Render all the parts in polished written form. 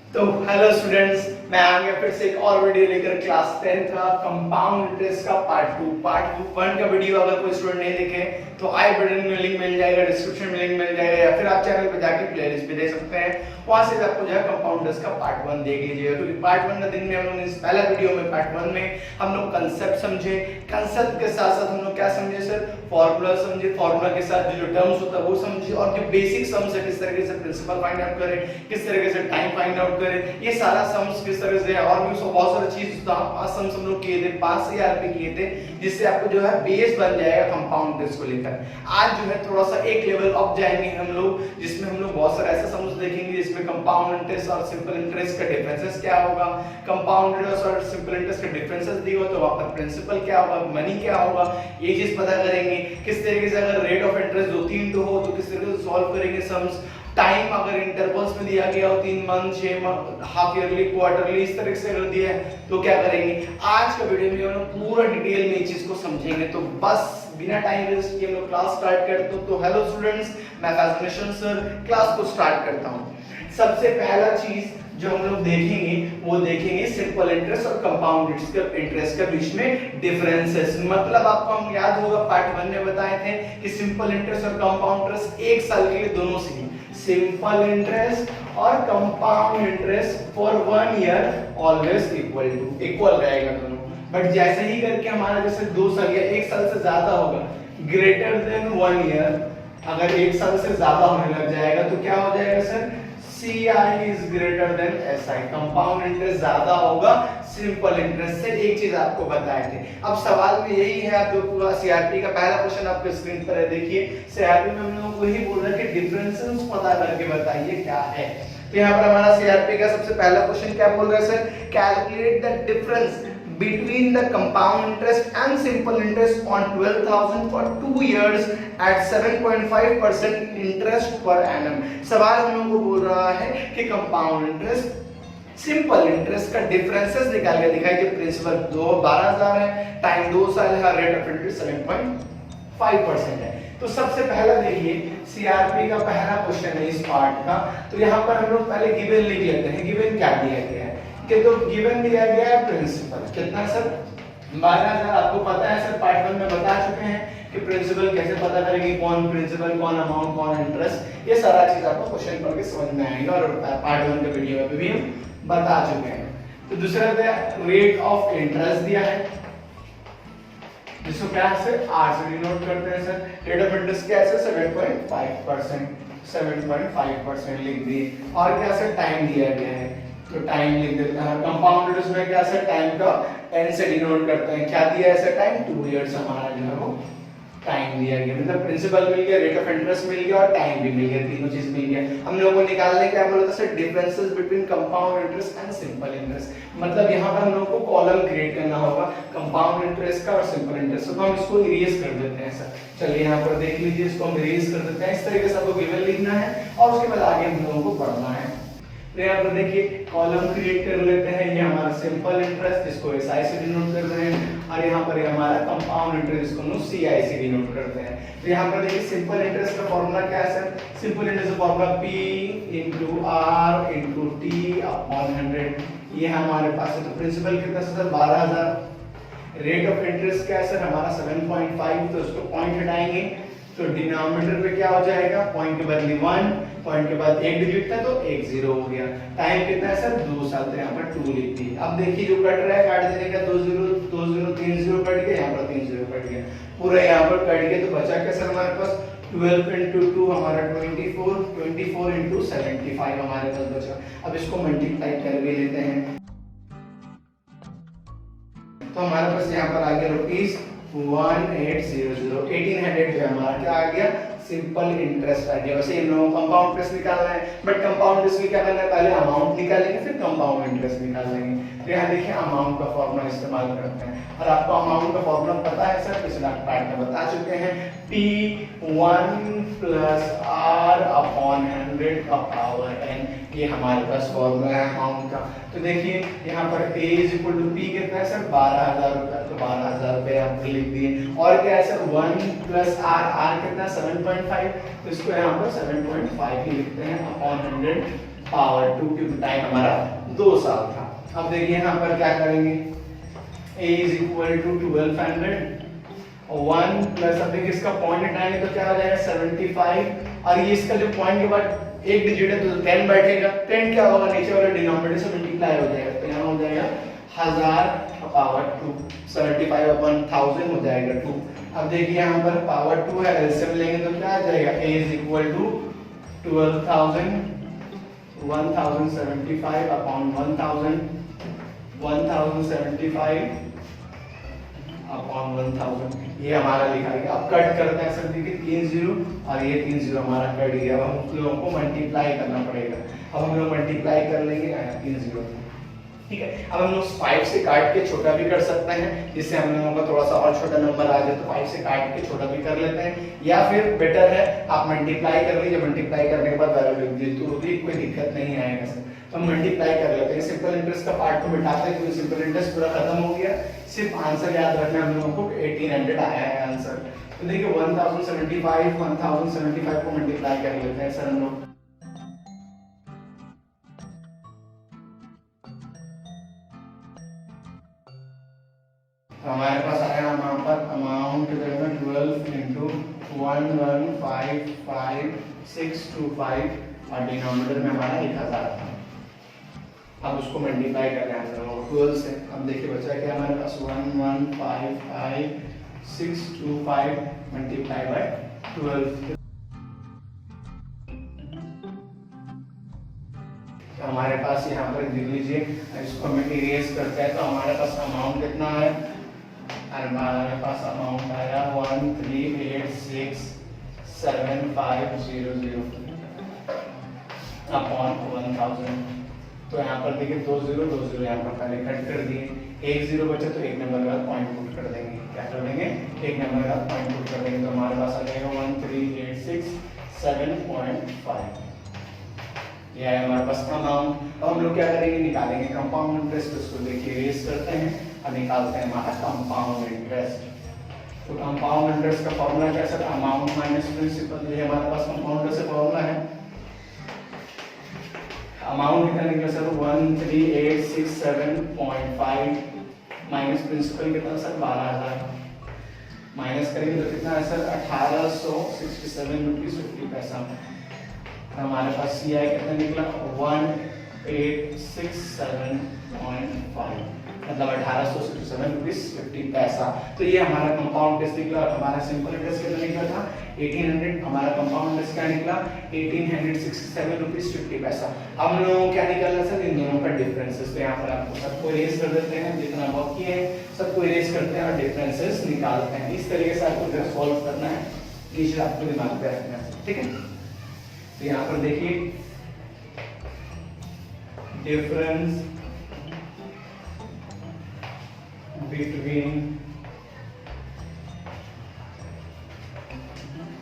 तो hello students, मैं आ गया फिर से एक और वीडियो लेकर क्लास 10 का कंपाउंड इंटरेस्ट का पार्ट 1 का वीडियो अगर कोई स्टूडेंट नहीं देखे तो आई बटन में लिंक मिल जाएगा, डिस्क्रिप्शन में लिंक मिल जाएगा, या फिर आप चैनल पे जाके प्लेलिस्ट भी देख सकते हैं। वहां से आपको जो है कंपाउंड इंटरेस्ट का पार्ट 1 देख लीजिएगा, क्योंकि पार्ट 1 का दिन में हम लोग इस पहला वीडियो में पार्ट 1 में हम लोग कंसेप्ट समझे। कंसेप्ट के साथ साथ हम लोग क्या समझे सर? फॉर्मूला समझे, फॉर्मूला के साथ जो टर्म्स होता है वो समझे, और जो बेसिक सम्स है किस तरीके से प्रिंसिपल फाइंड आउट करें, किस तरीके से टाइम फाइंड आउट करें, ये सारा सम्स किस तरह से, और भी बहुत सारी चीज पांच सम्स हम लोग किए थे, 5 ईआरपी किए थे, जिससे आपको जो है बेस बन जाएगा कंपाउंड इंटरेस्ट को लेकर। आज जो है थोड़ा सा एक लेवल अप जाएंगे हम लोग, जिसमें हम लोग बहुत सारे ऐसे सम्स देखेंगे जिसमें कंपाउंड इंटरेस्ट और सिंपल इंटरेस्ट का डिफरेंसेस क्या होगा, कंपाउंड इंटरेस्ट और सिंपल इंटरेस्ट का डिफरेंसेस दिए हो तो वहां पर प्रिंसिपल क्या होगा, मनी क्या होगा, ये चीज पता करेंगे। किस तरीके से अगर रेट ऑफ इंटरेस्ट 2-3 हो तो किस तरीके से सॉल्व करेंगे सम्स। टाइम अगर इंटरवल्स में दिया गया हो 3 month, 6 month, half yearly, quarterly, इस तरह से अगर दिया है तो क्या करेंगे। आज का वीडियो में हम लोग पूरा डिटेल में इस चीज को समझेंगे। तो बस बिना टाइम वेस्ट किए हम लोग क्लास स्टार्ट करते हैं। तो हेलो स्टूडेंट्स, मैं फैजल सर क्लास को स्टार्ट करता हूं। सबसे पहला चीज जो हम लोग देखेंगे वो देखेंगे सिंपल इंटरेस्ट और कंपाउंड इंटरेस्ट के बीच में डिफरेंसेस। मतलब आपको हम याद होगा पार्ट 1 में बताए थे कि सिंपल इंटरेस्ट और कंपाउंड इंटरेस्ट एक साल के लिए दोनों से, सिंपल इंटरेस्ट और compound interest for 1 year always equal रहेगा दोनों। बट जैसे ही करके हमारा जैसे 2 साल या 1 साल से ज्यादा होगा, ग्रेटर देन 1 ईयर, अगर 1 साल से ज्यादा होने लग जाएगा तो क्या हो जाएगा sir? CI is greater than SI, compound interest ज्यादा होगा सिंपल इंटरेस्ट से। एक चीज आपको बताए थे। अब सवाल में यही है, आप जो पूरा सीआरपी का पहला क्वेश्चन आपके स्क्रीन पर है, देखिए सीआरपी में हम लोगों को यही बोल रहा है कि डिफरेंसेस पता करके बताइए क्या है। तो यहाँ पर हमारा सीआरपी का सबसे पहला क्वेश्चन क्या बोल रहा है sir? Calculate the difference between the compound interest and simple interest on 12,000 for 2 years at 7.5% interest per annum। सवाल हम लोगों को बोल रहा है कि कंपाउंड इंटरेस्ट सिंपल इंटरेस्ट का डिफरेंसेस निकाल के दिखाई। जो प्रिंसिपल 12,000 है, टाइम 2 साल है, रेट ऑफ इंटरेस्ट 7.5% है। तो सबसे पहला देखिए सीआरपी का पहला क्वेश्चन है इस पार्ट का। तो यहाँ पर हम लोग पहले गिवन लिख लेते हैं। गिवन क्या दिया गया है कि तो गिवन दिया गया है प्रिंसिपल कितना सर? 12,000। आपको पता है सर पार्ट 1 में बता चुके हैं कि प्रिंसिपल कैसे पता करेंगे, कौन प्रिंसिपल, कौन अमाउंट, कौन इंटरेस्ट, ये सारा चीज आपको क्वेश्चन पढ़ के समझ में आएगा, और पार्ट 1 के वीडियो में भी हम बता चुके हैं। तो दूसरा रेट ऑफ इंटरेस्ट दिया है, जिसको क्या है आर से डिनोट करते हैं सर। रेट ऑफ इंटरेस्ट क्या है? 7.5%, 7.5% लिख दिए। और क्या सर? टाइम दिया गया है तो टाइम लिख देते हैं। कंपाउंड इंटरेस्ट में क्या सर? टाइम का n से डिनोट करते हैं। क्या दिया है सर? टाइम 2 इयर्स हमारा जो है वो टाइम दिया गया। मतलब प्रिंसिपल मिल गया, रेट ऑफ इंटरेस्ट मिल गया और टाइम भी मिल गया, तीनों चीज मिल गया। हम लोगों को निकालने क्या बोला था sir? Differences between compound interest and simple interest. मतलब यहाँ पर हम लोगों को कॉलम क्रिएट करना होगा कंपाउंड इंटरेस्ट का और सिंपल इंटरेस्ट। तो हम इसको इरेज कर देते हैं सर। चलिए यहाँ पर देख लीजिए, इसको हम इरेज कर देते हैं। इस तरीके से आपको गिवन लिखना है और उसके बाद आगे हम लोगों को पढ़ना है। तो यहाँ पर देखिए कॉलम क्रिएट कर लेते हैं। ये हमारा सिंपल इंटरेस्ट, इसको SI से डिनोट कर रहे हैं, और यहाँ पर हमारा कंपाउंड इंटरेस्ट को हम CI से डिनोट करते हैं। तो यहाँ पर देखिए सिंपल इंटरेस्ट का फॉर्मूला क्या है सर? सिंपल इंटरेस्ट का formula P × R × T upon 100। ये हमारे पास है। तो प्रिंसिपल कितना सर? 12,000। रेट ऑफ इंटरेस्ट क्या है सर? हमारा 7.5, तो उसको पॉइंट हटाएंगे तो डिनोमिनेटर पे क्या हो जाएगा? पॉइंट के बदले 1, पॉइंट के बाद एक डिजिट था तो 1 0 हो गया। टाइम कितना है सर? 2 साल। तो यहाँ पर 2 लिख दी। अब देखिए जो कट रहा है, काट देने का 2 0 2 0 3 0 कट गया, यहाँ पर 3 0 कट गया, पूरा यहाँ पर कट गया। तो बचा क्या सर हमारे पास? 12 × 2 हमारा 24, 24 × 75 हमारे पास बचा। अब इसको मल्टीप्लाई कर भी लेते हैं तो हमारे पास यहाँ पर आ गया रुपीस 1800। 1800 जो हमारा क्या आ गया? सिंपल इंटरेस्ट आ गया। वैसे इन लोगों को कंपाउंड इंटरेस्ट निकालना है, बट कंपाउंड इंटरेस्ट में क्या करना है? पहले अमाउंट निकालेंगे फिर कंपाउंड इंटरेस्ट निकाल लेंगे। तो यहाँ देखिए अमाउंट का फॉर्मूला इस्तेमाल करते हैं, और आपको अमाउंट का फॉर्मूला पता है सर? पिछला पार्ट में बता चुके हैं। P1 + R अपॉन 100 का पावर n, ये हमारे पास फॉर्मूला है अमाउंट का। तो देखिए यहाँ पर A = P कितना है सर? 12,000 रुपए। तो 12,000 रुपए आप लिख दिए। और क्या है सर? 1 + R, R कितना? 7.5, तो इसको यहाँ पर 7.5 ही लिखते हैं अपॉन 100। पावर 2 क्योंकि टाइम हमारा 2 साल था। अब देखिए यहाँ पर क्या करेंगे, a is equal to 1200 1 plus, अब देखिए इसका पॉइंट हटाएंगे तो क्या हो जाएगा 75, और ये इसका जो पॉइंट के बाद एक डिजिट है तो 10 बैठेगा, 10 क्या होगा नीचे वाले डिनोमिनेटर से मल्टीप्लाई हो जाएगा, तो यहाँ हो जाएगा 1000 पावर 2, 75 अपन 1000 हो जाएगा 2। अब देखिए यहाँ पर पावर 2 है, एलसीएम लेंगे तो क्या आ जाएगा, a is equal to 12,000 1075 upon 1000 1075 upon 1000, ये हमारा लिखा गया। अब कट करते हैं सर, देखिए 3 जीरो और ये 3 जीरो हमारा कट गया। अब हम लोगों को मल्टीप्लाई करना पड़ेगा, अब हम लोग मल्टीप्लाई कर लेंगे 3 जीरो, ठीक है। अब हम लोग 5 से काट के छोटा भी कर सकते हैं, जिससे हम लोगों का थोड़ा सा और छोटा नंबर आ जाए तो 5 से काट के छोटा भी कर लेते हैं, या फिर बेटर है आप मल्टीप्लाई कर लीजिए, मल्टीप्लाई करने के बाद वैल्यू लिख दीजिए तो भी कोई दिक्कत नहीं आएगा सर। तो हम मल्टीप्लाई कर लेते हैं, सिंपल इंटरेस्ट का पार्ट को मिटाते हैं, क्योंकि सिंपल इंटरेस्ट पूरा खत्म हो गया, सिर्फ आंसर याद रखना हम लोगों को 1800 आया है आंसर। तो देखिए 1075 को मल्टीप्लाई कर लेते हैं सर हम लोग। हमारे पास आया यहाँ पर अमाउंट 12 इंटू 1155625 और डिनोमिनेटर में हमारा 1000 था। अब उसको मल्टीप्लाई कर रहे हैं 12 से। अब देखिए बचा क्या हमारे पास 1155625 मल्टीप्लाई बाय 12। तो हमारे पास यहाँ पर देख लीजिए, इसको हम इरेज करते हैं तो हमारे पास अमाउंट कितना है, हमारे पास अमाउंट आया 13867500 अपॉन 1000। तो यहाँ पर देखिए 2 जीरो यहाँ पर पहले कट कर दिए, 1 जीरो बचा तो एक नंबर का पॉइंट पुट कर देंगे, क्या कर देंगे, एक नंबर का पॉइंट पुट कर देंगे, तो हमारे पास आ जाएगा 13867.5, ये है हमारे पास अमाउंट। अब हम लोग क्या करेंगे, निकालेंगे कंपाउंड इंटरेस्ट, उसको देखिए रेस करते हैं और निकालते हैं हमारा कंपाउंड इंटरेस्ट। तो कंपाउंड इंटरेस्ट का फॉर्मूला क्या है, अमाउंट माइनस प्रिंसिपल, ये हमारे पास कंपाउंड इंटरेस्ट का फॉर्मूला है। अमाउंट कितना निकला सर 13867.5 माइनस प्रिंसिपल कितना सर 12000, माइनस करेंगे तो कितना है सर 1867 रुपीज 50 पैसा। हमारे पास सी आई कितना निकला 1867.5, मतलब 1867 रुपीज 50 पैसा। तो ये हमारा कंपाउंड इंटरेस्ट निकला। और हमारा सिंपल इंटरेस्ट कितना निकला था 1800, हमारा कंपाउंड इंटरेस्ट क्या निकला 1867 रुपीज 50 पैसा। अब हम लोगों को क्या निकालना सर, इन दोनों का डिफरेंसेस। तो यहाँ पर आपको सबको इरेज कर देते हैं, जितना वर्क किए हैं सबको इरेज करते हैं और डिफरेंसेस निकालते हैं। इस तरीके से आपको सॉल्व करना है, ये चीज आपको दिमाग में रखना है, ठीक है। तो यहाँ पर देखिए difference between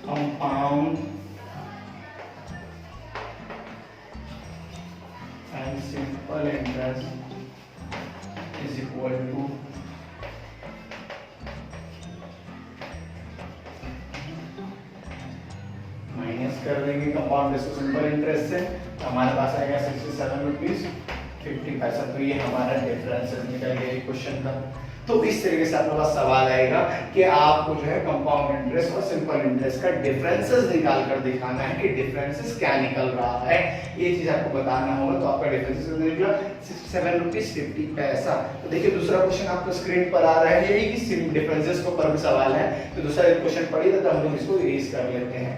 compound and simple interest is equal to minus कर देंगे कंपाउंड इंटरेस्ट सिंपल इंटरेस्ट से, तो हमारे पास आएगा 67 रुपीज 50 पैसा। तो ये हमारा डिफरेंस निकल गया क्वेश्चन का। तो इस तरीके से आपके पास सवाल आएगा कि आपको जो है कंपाउंड इंटरेस्ट और सिंपल इंटरेस्ट का डिफरेंसेस निकाल कर दिखाना है कि डिफरेंसेस क्या निकल रहा है, ये चीज आपको बताना होगा। तो आपका डिफरेंसेस निकला 67 रुपीज 50 पैसा। तो देखिए दूसरा क्वेश्चन आपको स्क्रीन पर आ रहा है, यही कि डिफरेंसेस के ऊपर भी सवाल है। तो दूसरा क्वेश्चन पढ़िए तो हम लोग इसको इरेज कर लेते हैं।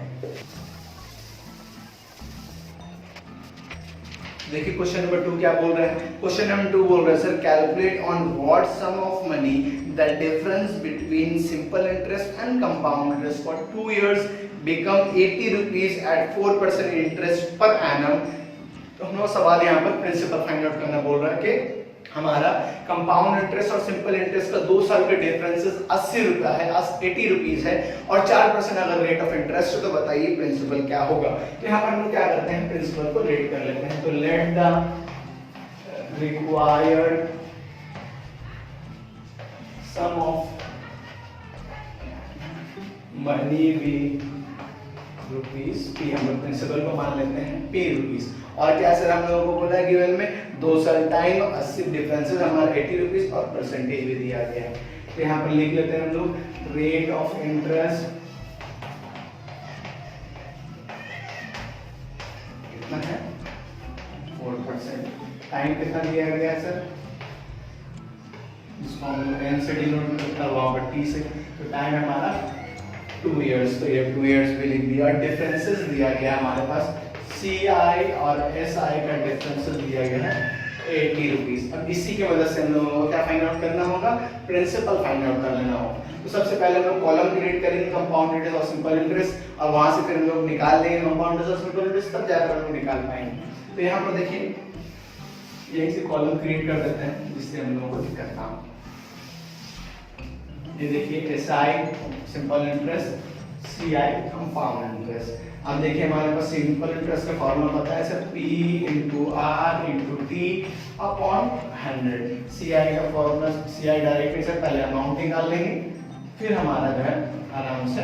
देखिए क्वेश्चन नंबर 2 क्या बोल रहा है, क्वेश्चन नंबर 2 बोल रहा है sir calculate on what sum of money the difference between simple interest and compound interest for 2 years become 80 rupees at 4% interest per annum. तो हम लोग सवाल यहाँ पर प्रिंसिपल फाइंड आउट करना बोल रहा है कि हमारा कंपाउंड इंटरेस्ट और सिंपल इंटरेस्ट का 2 साल का डिफरेंसेस 80 रुपया है, 80 रुपीज है और 4% अगर रेट ऑफ इंटरेस्ट है तो बताइए प्रिंसिपल क्या होगा। तो यहाँ पर हम लोग क्या करते हैं, प्रिंसिपल को रेट कर लेते हैं। तो let the required sum of money be rupees, P हम लोग प्रिंसिपल को मान लेते हैं पी रुपीज, और क्या सर हम लोगों को बोला गिवन में 2 साल टाइम 80 डिफरेंसेस हमारा 80 रुपीज और परसेंटेज भी दिया गया है। तो यहाँ पर लिख लेते हैं हम लोग रेट ऑफ इंटरेस्ट कितना है 4%। टाइम कितना दिया गया है सर, जिसको हम लोग n से डिनोट करते हैं वहां पर t से, तो टाइम है हमारा 2 इयर्स, तो ये 2 इयर्स भी लिख दिया। डिफरेंसेस दिया गया हमारे पास CI और SI का डिफरेंसेस दिया गया है 80 रुपीज। अब इसी की वजह से हम लोगों को क्या फाइंड आउट करना होगा, प्रिंसिपल फाइंड आउट कर लेना होगा। तो सबसे पहले हम लोग कॉलम क्रिएट करेंगे कंपाउंड इंटरेस्ट और सिंपल इंटरेस्ट, और वहां से फिर हम लोग निकाल लेंगे कंपाउंड इंटरेस्ट और सिंपल इंटरेस्ट, तब जाकर हम लोग निकाल पाएंगे। तो यहाँ पर देखिए यही से कॉलम क्रिएट कर देते हैं जिससे हम लोगों को दिक्कत ना हो। ये देखिए SI simple interest, CI compound interest. अब देखिए हमारे पास सिंपल इंटरेस्ट का फॉर्मूला पता है sir, P × R × T upon 100। CI का फॉर्मूला, CI डायरेक्टली सर पहले अमाउंट निकाल लेंगे, फिर हमारा जो है आराम से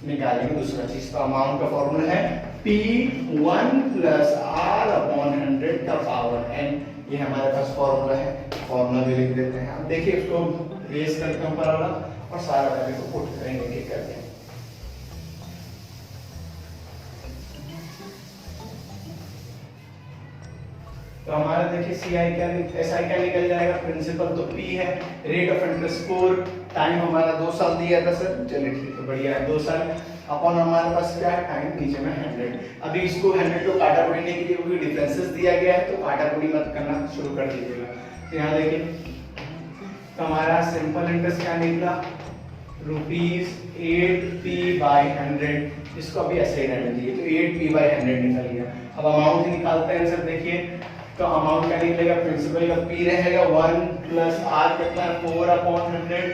निकालेंगे दूसरा चीज। तो अमाउंट का फॉर्मूला है P1 + R अपॉन 100 का पावर n। ये हमारे पास फॉर्मूला है, फॉर्मूला भी लिख देते हैं। अब देखिए इसको रेस करते हैं ऊपर वाला और सारा वैल्यू को पुट करेंगे ठीक करके। तो हमारा देखिए CI क्या, SI क्या निकल जाएगा, प्रिंसिपल तो P है, रेट ऑफ इंटरेस्ट 4, टाइम हमारा 2 साल दिया था सर, चलिए ठीक है बढ़िया है 2 साल, अपॉन हमारे पास क्या है टाइम नीचे में 100। अभी इसको 100 को काटा कुटी के लिए कोई डिफरेंसेस दिया गया है तो काटा कुटी मत करना शुरू कर दीजिएगा। तो यहाँ देखिए तो हमारा सिंपल इंटरेस्ट क्या निकला, ₹8p/100, इसको अभी ऐसे ही रहने दीजिए, तो 8p/100 निकल गया। अब अमाउंट निकालते हैं सर, देखिए तो अमाउंट क्या निकलेगा, प्रिंसिपल का P रहेगा 1 + R कितना है 4/100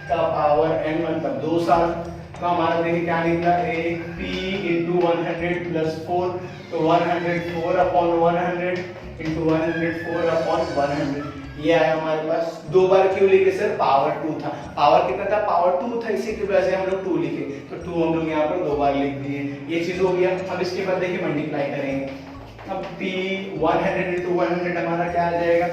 का पावर n, मतलब 2 साल। तो हमारा देखिए क्या निकला, एक P × 100 + 4, तो 104/100 × 104/100, ये आया हमारे पास। 2 बार क्यों लिखे सर, पावर 2 था, पावर कितना था, पावर 2 था, इसी की वजह से हम लोग 2 लिखे, तो 2 हम लोग यहाँ पर 2 बार लिख दिए, ये चीज हो गया। अब इसके बाद देखिए मल्टीप्लाई करेंगे, अब P 100 × 100 हमारा क्या आ जाएगा,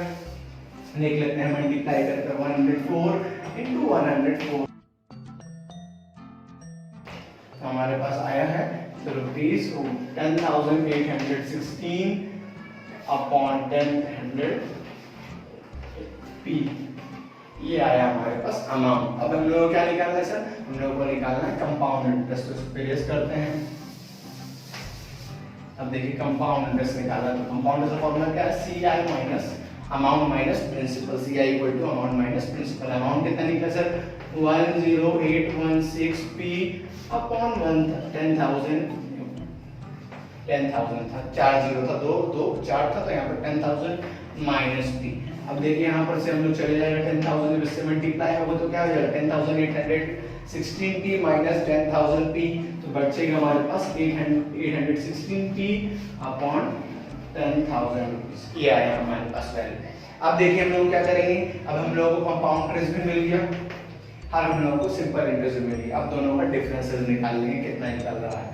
लिख लेते हैं मल्टीप्लाई करके 104 × 104, तो हमारे पास आया है ₹10,816 अपॉन 10 P, ये आया हमारे पास अमाउंट। अब हम लोगों को क्या निकालना है सर, हम लोगों को निकालना है कंपाउंड इंटरेस्ट, तो इस पे रेस करते हैं। अब देखिए कंपाउंड इंटरेस्ट निकालना, तो कंपाउंड इंटरेस्ट का फॉर्मूला क्या है, CI minus amount minus principal, CI = amount minus principal. Amount कितना निकला सर, 10816p अपॉन 10,000 था, 4 जीरो था, 2 4 था, तो यहाँ पर 10,000 माइनस p। अब देखिए यहाँ पर से हम लोग चले जाएगा 10,000 इससे मल्टीप्लाई होगा तो क्या हो जाएगा 10,816p माइनस 10,000p, तो बचेगा हमारे पास 816p अपॉन 10,000 रुपीज, ये आया हमारे पास वैल्यू। अब देखिए हम लोग क्या करेंगे, अब हम लोगों को कंपाउंड इंटरेस्ट भी मिल गया और हम लोगों को सिंपल इंटरेस्ट भी मिल गया। अब दोनों का डिफरेंसेस निकाल लेंगे, कितना निकल रहा है,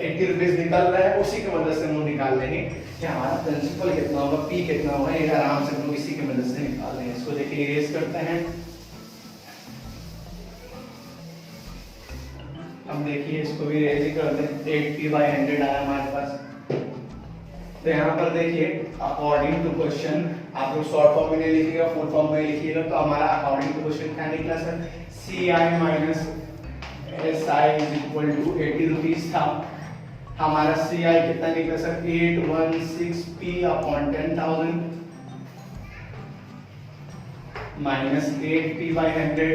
80 रुपीज निकल रहा है, उसी की मदद से हम लोग निकाल लेंगे कि हमारा प्रिंसिपल कितना होगा, P कितना होगा, ये आराम से हम लोग इसी की मदद से निकाल लेंगे। इसको देखिए इरेज करते हैं। अब देखिए इसको भी इरेज ही कर दें, 8p/100 आया हमारे पास। तो यहाँ पर देखिए अकॉर्डिंग टू क्वेश्चन, आप लोग शॉर्ट फॉर्म में नहीं लिखिएगा, फुल फॉर्म में लिखिएगा। तो हमारा अकॉर्डिंग टू क्वेश्चन क्या निकला sir, CI minus SI = 80 rupees था। हमारा CI कितना निकला sir, 816p upon 10,000 minus 8p/100,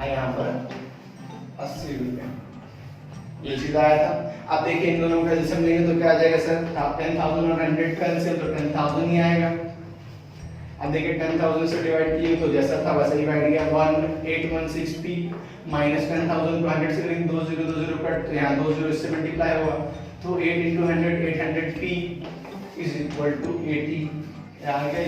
यहाँ पर 80 रुपये, ये सीधा आया था। अब देखिए इन दोनों का एलसीएम लेंगे तो क्या आ जाएगा सर, 10,000 और 100 का एलसीएम तो 10,000 ही आएगा। अब देखिए 10,000 से डिवाइड किए तो जैसा था वैसा ही डिवाइड किया, 1816p माइनस 10,000 को 100 से करेंगे, 2 0 2 0 कट, तो यहाँ 2 0 इससे मल्टीप्लाई होगा, तो 8 × 100 800p = 80 आ गया, =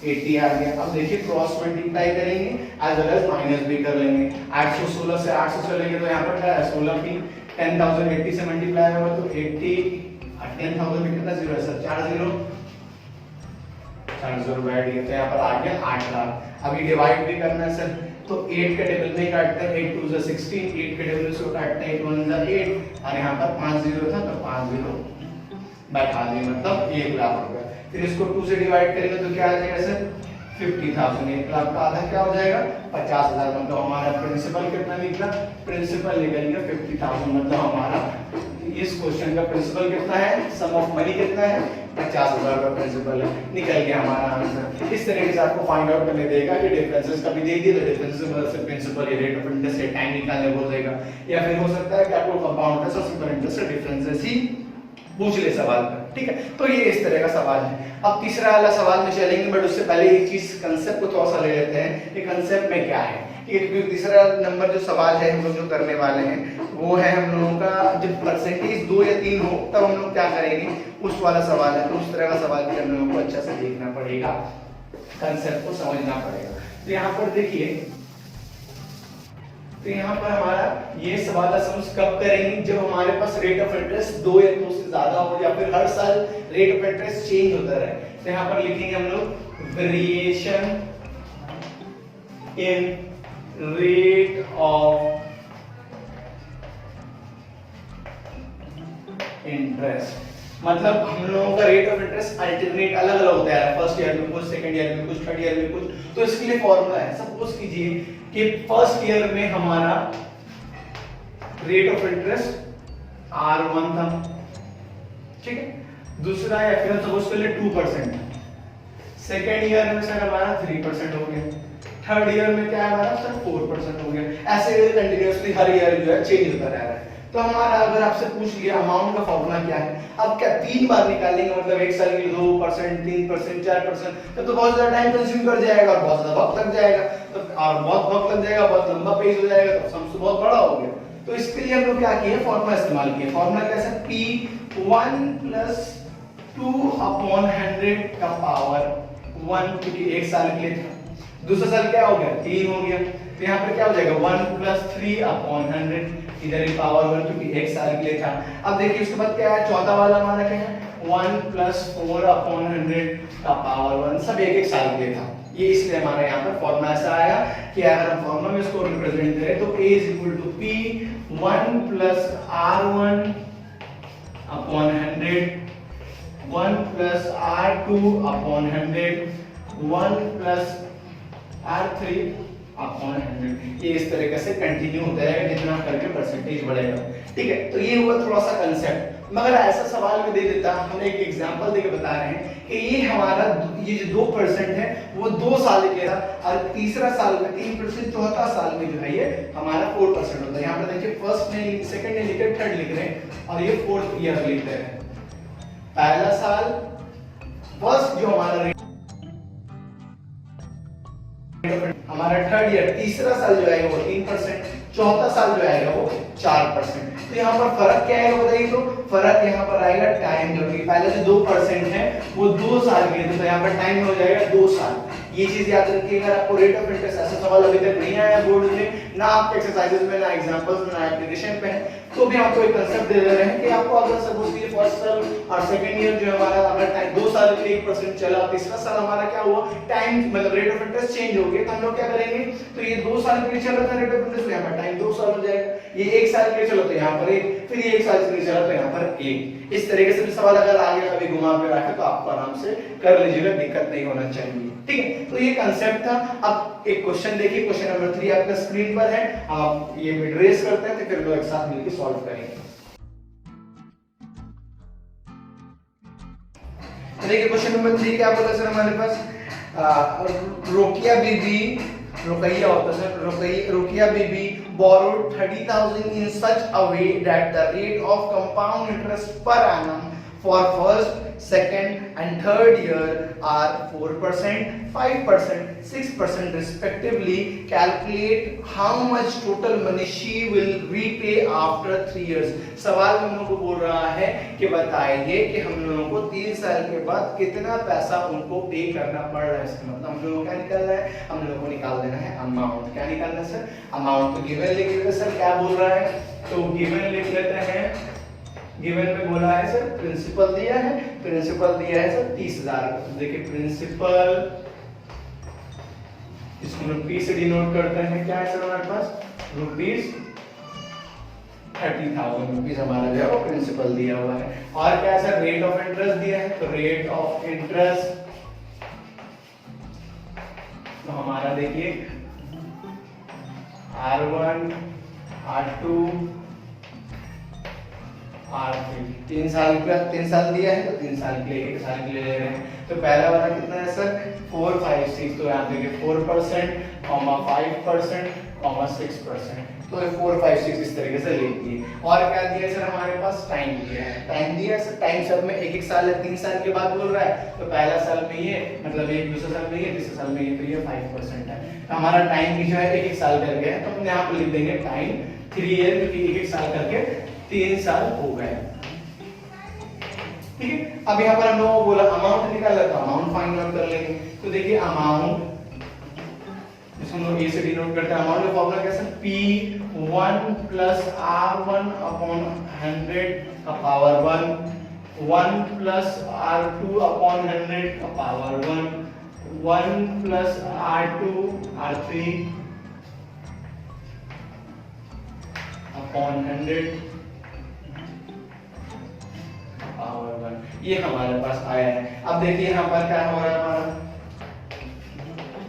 80 आ गया। अब देखिए क्रॉस मल्टीप्लाई करेंगे एज वेल एज माइनस भी कर लेंगे, 816 से 800 चलेंगे तो यहाँ पर क्या है 16p, 10,000 80 से मल्टीप्लाई होगा तो 80 10,000 में कितना जीरो है सर? 4 जीरो, 4 जीरो बैठ गए, तो यहाँ पर आ गया 8 लाख। अभी डिवाइड भी करना है सर, तो 8 के टेबल में काटते हैं, 8 2 16, 8 के टेबल से काटते हैं 8 1 8, और यहाँ पर 5 जीरो था तो 5 जीरो बैठा दिए, मतलब 1 लाख रुपए। फिर इसको 2 से डिवाइड करेंगे तो क्या आ जाएगा सर? 50,000। 1 लाख का आधा क्या हो जाएगा? 50,000। मतलब हमारा प्रिंसिपल कितना निकला? प्रिंसिपल निकल गया 50,000। मतलब हमारा इस क्वेश्चन का प्रिंसिपल कितना है? सम ऑफ मनी कितना है? 50,000 का प्रिंसिपल है। निकल गया हमारा आंसर। इस तरीके से आपको फाइंड आउट करने देगा कि डिफरेंसेस कभी दे दिए तो डिफरेंसेस की मदद से प्रिंसिपल या रेट ऑफ इंटरेस्ट या टाइम निकालने बोल देगा, या फिर हो सकता है कि आपको कंपाउंड इंटरेस्ट और सुपर इंटरेस्ट डिफरेंसेस ही पूछ ले सवाल पर। ठीक है, तो ये इस तरह का सवाल है। अब तीसरा वाला सवाल में चलेंगे, बट उससे पहले एक चीज कंसेप्ट को थोड़ा सा ले लेते हैं कि कंसेप्ट में क्या है। क्योंकि तीसरा नंबर जो सवाल है हम लोग जो करने वाले हैं वो है हम लोगों का जब परसेंटेज 2 या 3 हो तब हम लोग क्या करेंगे, उस वाला सवाल है। तो उस तरह का सवाल भी हम लोगों को अच्छा से देखना पड़ेगा, कंसेप्ट को समझना पड़ेगा। तो यहाँ पर देखिए, तो यहाँ पर हमारा ये सवाल हम कब करेंगे? जब हमारे पास रेट ऑफ इंटरेस्ट 2 या 2 से ज्यादा हो, या फिर हर साल रेट ऑफ इंटरेस्ट चेंज होता रहे। तो यहाँ पर लिखेंगे हम लोग variation in rate of interest. मतलब हम लोगों का रेट ऑफ इंटरेस्ट अल्टरनेट अलग अलग होता है, फर्स्ट ईयर में कुछ, सेकंड ईयर में कुछ, थर्ड ईयर में कुछ। तो इसके लिए फॉर्मूला है, सपोज कीजिए कि फर्स्ट ईयर में हमारा रेट ऑफ इंटरेस्ट R1 था, ठीक है, दूसरा या फिर सपोज कर ले 2%, सेकंड ईयर में सर हमारा 3% हो गया, थर्ड ईयर में क्या है हमारा सर 4% हो गया। ऐसे कंटिन्यूअसली हर ईयर जो है चेंज होता रह रहा है। तो हमारा अगर आपसे पूछ लिया अमाउंट का फॉर्मूला क्या है, अब क्या 3 बार निकालेंगे, मतलब एक साल के लिए 2%, 3%, 4%, तब तो बहुत ज्यादा टाइम कंज्यूम कर जाएगा और बहुत ज्यादा वक्त लग जाएगा। तो और बहुत वक्त लग जाएगा, बहुत लंबा पेज हो जाएगा, तो सम बहुत बड़ा हो गया। तो इसके लिए हम लोग क्या किए, फॉर्मूला इस्तेमाल किए। फॉर्मूला कैसे? P1 + 2 अपॉन 100 का पावर 1, क्योंकि एक साल के लिए था। दूसरा साल क्या हो गया? 3 हो गया। तो यहाँ पर क्या हो जाएगा 1 + 3 अपॉन 100, इधर ही पावर 1 क्योंकि एक साल के लिए था। अब देखिए उसके बाद क्या है, चौथा वाला हमारा क्या है 1 + 4 अपॉन 100 का पावर 1, सब एक साल के लिए था। ये इसलिए हमारे यहाँ पर फॉर्मूला ऐसा आया कि अगर हम फॉर्मूला में इसको रिप्रेजेंट करें तो A = P1 + R1 upon 100, 1 + R2 upon 100, 1 + R3 upon 100। ये इस तरीके से कंटिन्यू होता रहेगा जितना करके परसेंटेज बढ़ेगा। ठीक है, तो ये हुआ थोड़ा सा कंसेप्ट। मगर ऐसा सवाल में दे देता, हम एक एग्जांपल देके बता रहे हैं कि ये हमारा ये जो 2% है वो 2 साल के था, और तीसरा साल में 3%, चौथा साल में जो है ये हमारा 4% होता है। यहाँ पर देखिए फर्स्ट ने, सेकंड ने लिखे, थर्ड लिख रहे हैं, और ये 4th ईयर लिख रहे हैं। पहला साल फर्स्ट जो हमारा हमारा थर्ड ईयर, तीसरा साल जो आएगा वो 3%, चौथा साल जो आएगा वो 4%। तो यहाँ पर फर्क क्या है बताइए? तो फर्क यहाँ पर आएगा टाइम, जो कि पहले जो 2% है वो 2 साल के थे, तो यहाँ पर टाइम हो जाएगा 2 साल। ये चीज याद रखिएगा। अगर आपको रेट ऑफ इंटरेस्ट ऐसा सवाल अभी तक नहीं आया बोर्ड में, ना आपके एक्सरसाइजेस में, ना एग्जांपल्स में, ना एप्लीकेशन पे है, तो भी आपको एक कांसेप्ट दे रहे हैं कि आपको अगर सपोज कीजिए फर्स्ट साल और सेकंड ईयर जो हमारा अगर टाइम 2 साल के लिए 1% चला, तीसरा साल हमारा क्या हुआ, टाइम मतलब रेट ऑफ इंटरेस्ट चेंज हो गया, तो हम लोग क्या करेंगे, तो ये 2 साल के लिए चला था रेट ऑफ इंटरेस्ट, तो यहाँ पर टाइम 2 साल हो जाएगा। ये 1 साल के लिए चलो तो यहाँ पर 1, फिर ये 1 साल के लिए चला तो यहाँ पर 1। इस तरीके से भी सवाल अगर आगे कभी घुमा के रखे तो आपको आराम से कर लीजिएगा, दिक्कत नहीं होना चाहिए। ठीक है, तो ये कांसेप्ट था। अब एक क्वेश्चन देखिए, क्वेश्चन नंबर 3 आपका स्क्रीन पर है, आप ये मिड-रेस करते हैं तो फिर लोग एक साथ मिलकर सॉल्व करेंगे। देखिए क्वेश्चन नंबर 3 क्या बोला सर हमारे पास, रोकिया बीबी, रुकैया होता है sir, रुकिया Bibi borrowed 30,000 in such a way that the rate of compound interest per annum for first, second and third year are 4%, 5%, 6% respectively. Calculate how much total money she will repay after 3 years. सवाल हम लोगों को बोल रहा है कि बताइए कि हम लोगों को 3 साल के बाद कितना पैसा उनको पे करना पड़ रहा है। इसका मतलब हम लोगों को क्या निकालना है, हम लोगों को निकाल देना है अमाउंट। क्या निकालना है सर? अमाउंट। तो गिवन लिख लेते सर, क्या बोल रहा है, तो गिवन लिख लेते हैं गिवन में बोला है सर प्रिंसिपल दिया है, प्रिंसिपल दिया है सर 30,000। तो देखिए प्रिंसिपल, इसको रुपीस से डिनोट करते हैं, क्या है सर हमारे पास रुपीस 30,000 रुपीस हमारा जो है वो प्रिंसिपल दिया हुआ है। और क्या है सर रेट ऑफ इंटरेस्ट दिया है, तो रेट ऑफ इंटरेस्ट तो हमारा देखिए R1 R2 R3 3 साल का 3 साल दिया है, तो 3 साल के लिए 1 साल के लिए ले रहे हैं। तो पहला वाला कितना है सर 456, तो यहाँ देखिए 4%, 5%, 6%, तो 456 इस तरीके से लेती है। और क्या दिया है सर हमारे पास टाइम दिया है, टाइम दिया है सर, टाइम सब में 1-1 साल है, 3 साल के बाद बोल रहा है, तो पहला साल में ये मतलब ये, दूसरा साल में ये, तीसरे साल में ये, तो ये 5% है। तो हमारा टाइम भी जो है 1-1 साल करके है, तो हम यहाँ पर लिख देंगे टाइम 3 ईयर, क्योंकि 1-1 साल करके 3 साल हो गए। ठीक है, अब यहाँ पर हम लोगों को बोला अमाउंट निकालना, तो अमाउंट फाइंड आउट कर लेंगे। तो देखिए अमाउंट, इसको हम लोग ए से डिनोट करते हैं। अमाउंट का फॉर्मूला कैसा, P1 प्लस R1 अपॉन 100 का पावर 1, 1 प्लस R2 अपॉन 100 का power 1, 1 plus R2 R3 upon 100 power 1, ये हमारे पास आया है। अब देखिए यहाँ पर क्या हो रहा है, हमारा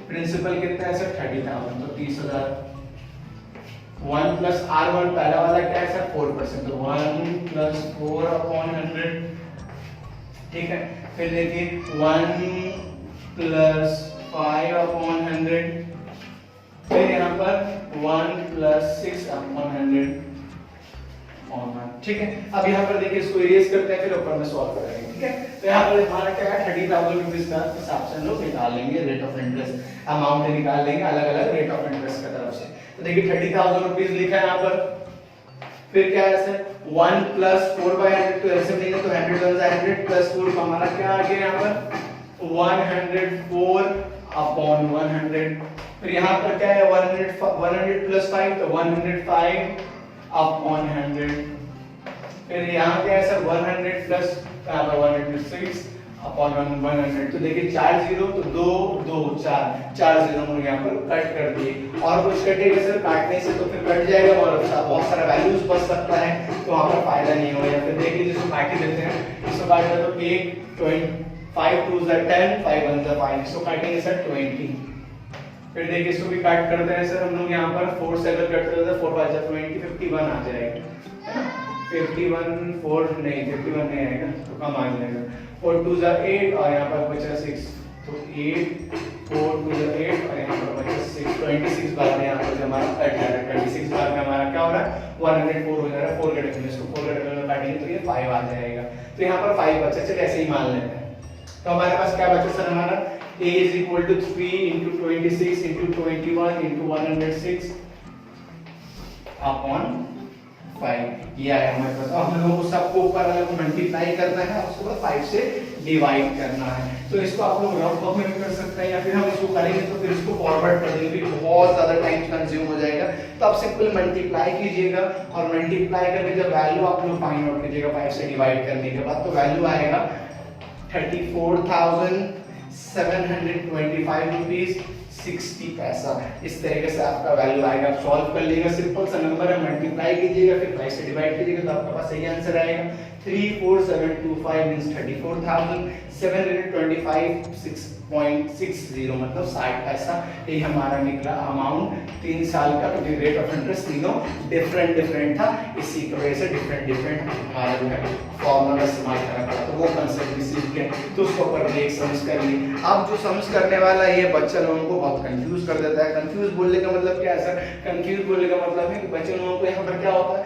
प्रिंसिपल कितना है सर 30,000, तो 30,000। 1 प्लस R1 पहला वाला क्या है सर 4%, तो 1 प्लस 4 अपॉन 100। ठीक है, फिर देखिए 1 प्लस 5 अपॉन 100, फिर यहाँ पर 1 प्लस 6 अपॉन 100। ठीक है, अब यहाँ पर देखिए इसको इरेज करते हैं, फिर ऊपर में सॉल्व करेंगे। ठीक है, तो यहाँ पर हमारा क्या है 30,000 रुपीस का हिसाब से हम लोग निकाल लेंगे रेट ऑफ इंटरेस्ट, अमाउंट निकाल लेंगे अलग अलग रेट ऑफ इंटरेस्ट की तरफ से। तो देखिए 30,000 रुपीस लिखा है यहाँ पर, फिर क्या है सर 1 प्लस 4/100, तो ऐसे लेंगे तो 100 प्लस 4 का हमारा क्या आ गया यहाँ पर 104 अपॉन 100। फिर यहाँ पर क्या है 100 प्लस 5, तो 105 अपॉन 100। फिर यहाँ क्या है सर 100 प्लस यहाँ पर 106 अपॉन 100। तो देखिए 4 0, तो 2 2 4 0 हम यहाँ पर कट कर दिए। और कुछ कटेगा सर काटने से तो फिर कट जाएगा और बहुत सारा वैल्यूज बच सकता है, तो वहाँ पर फायदा नहीं होगा। फिर देखिए जिसको काट ही देते हैं, इसको काट दे तो 1 5 2 10 5 1 5, इसको काटेंगे सर 20। फिर देखिए इसको भी काट करते हैं सर हम लोग यहाँ पर 4 से अगर कट करते हैं 4 5 20 51 आ जाएगा, है ना। 51 4 नहीं 51 नहीं आएगा, तो कम आ जाएगा। 4 2 8 और यहाँ पर बचा 6, तो 8 4 2 8 और यहाँ पर बचा 6, 26 बार में यहाँ पर हमारा कट जा रहा है। 26 बार में हमारा क्या हो रहा है 104 हो जा रहा है। 4 कटेंगे, इसको 4 कटेंगे काटेंगे तो ये 5 आ जाएगा। तो यहाँ पर 5 बचा, चलिए ऐसे ही मान लेते हैं। तो हमारे पास क्या बचा सर हमारा a is equal to 3 into 26 into 21 into 106 upon 5, ये आया हमारे पास। अब हम लोगों को सबको ऊपर वाले को मल्टीप्लाई करना है, उसके बाद 5 से डिवाइड करना है। तो इसको आप लोग रफ वर्क में भी कर सकते हैं, या फिर हम इसको करेंगे तो फिर इसको फॉरवर्ड कर देंगे, बहुत ज्यादा टाइम कंज्यूम हो जाएगा। तो आप सिंपल मल्टीप्लाई कीजिएगा और मल्टीप्लाई करके जब वैल्यू आप लोग फाइंड आउट कीजिएगा 5 से डिवाइड करने के बाद, तो वैल्यू आएगा 34,725 रुपीस 60 पैसा। इस तरीके से आपका वैल्यू आएगा। आप सॉल्व कर लीजिएगा, सिंपल सा नंबर है, मल्टीप्लाई कीजिएगा फिर 5 से डिवाइड कीजिएगा, तो आपके पास सही आंसर आएगा। 34725 मींस 34,725.60 मतलब 60 पैसा। ये हमारा निकला अमाउंट 3 साल का, क्योंकि रेट ऑफ इंटरेस्ट तीनों डिफरेंट था, इसी की वजह से डिफरेंट हमारा जो है फॉर्मूला इस्तेमाल करना पड़ा। तो वो कंसेप्ट भी सीख के तो उसको ऊपर ब्रेक समझ कर ली। अब जो समझ करने वाला ये बच्चा लोगों को बहुत कंफ्यूज कर देता है। कंफ्यूज बोलने का मतलब क्या है सर, कंफ्यूज बोलने का मतलब है कि बच्चे लोगों को यहाँ पर क्या होता है